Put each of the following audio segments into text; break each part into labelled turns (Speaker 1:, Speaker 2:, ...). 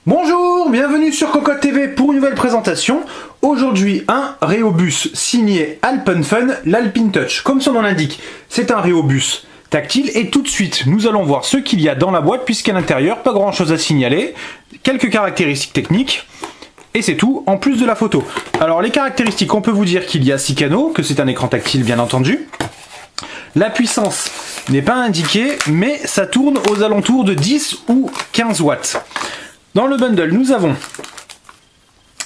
Speaker 1: Bonjour, bienvenue sur Cocotte TV pour une nouvelle présentation. Aujourd'hui, un Rhéobus signé Alpenfun, l'Alpine Touch. Comme son nom l'indique, c'est un Rhéobus tactile et tout de suite, nous allons voir ce qu'il y a dans la boîte puisqu'à l'intérieur, pas grand chose à signaler, quelques caractéristiques techniques et c'est tout en plus de la photo. Alors les caractéristiques, on peut vous dire qu'il y a 6 canaux, que c'est un écran tactile bien entendu. La puissance n'est pas indiquée, mais ça tourne aux alentours de 10 ou 15 watts. Dans le bundle, nous avons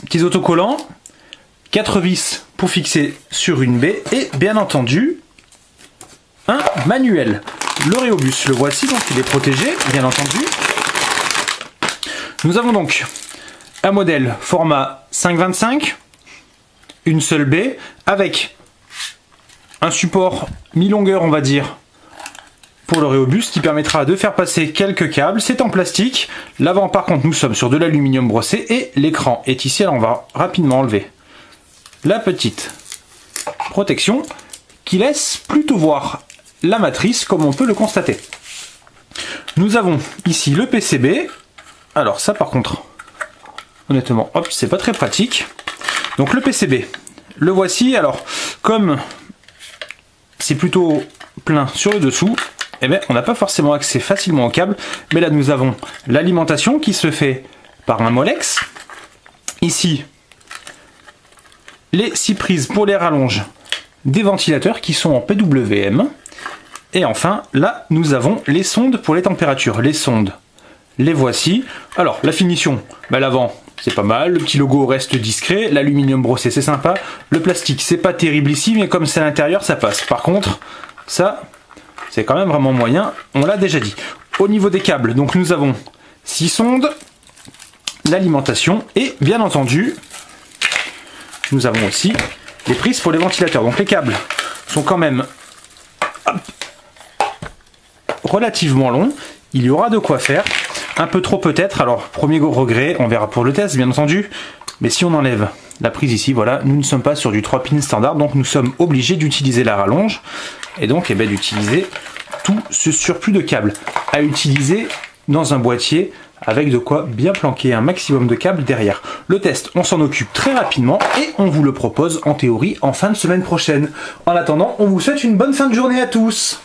Speaker 1: petits autocollants, 4 vis pour fixer sur une baie et bien entendu un manuel. Le Rhéobus, le voici, donc il est protégé, bien entendu. Nous avons donc un modèle format 5,25, une seule baie avec un support mi-longueur, on va dire, pour le Rhéobus qui permettra de faire passer quelques câbles. C'est en plastique. L'avant par contre nous sommes sur de l'aluminium brossé et l'écran est ici. Alors on va rapidement enlever la petite protection qui laisse plutôt voir la matrice comme on peut le constater. Nous avons ici le PCB. Alors ça par contre honnêtement hop c'est pas très pratique. Donc le PCB le voici. Alors comme c'est plutôt plein sur le dessous, eh bien, on n'a pas forcément accès facilement au câble, mais là nous avons l'alimentation qui se fait par un Molex. Ici, les 6 prises pour les rallonges des ventilateurs qui sont en PWM. Et enfin, là nous avons les sondes pour les températures. Les sondes, les voici. Alors, la finition, l'avant, c'est pas mal. Le petit logo reste discret. L'aluminium brossé, c'est sympa. Le plastique, c'est pas terrible ici, mais comme c'est à l'intérieur, ça passe. Par contre, ça... c'est quand même vraiment moyen, on l'a déjà dit. Au niveau des câbles, donc nous avons 6 sondes, l'alimentation et bien entendu, nous avons aussi les prises pour les ventilateurs. Donc les câbles sont quand même relativement longs, il y aura de quoi faire, un peu trop peut-être, alors premier regret, on verra pour le test bien entendu, mais si on enlève la prise ici, voilà, nous ne sommes pas sur du 3 pins standard, donc nous sommes obligés d'utiliser la rallonge, et donc d'utiliser tout ce surplus de câbles à utiliser dans un boîtier avec de quoi bien planquer un maximum de câbles derrière. Le test, on s'en occupe très rapidement et on vous le propose en théorie en fin de semaine prochaine. En attendant, on vous souhaite une bonne fin de journée à tous.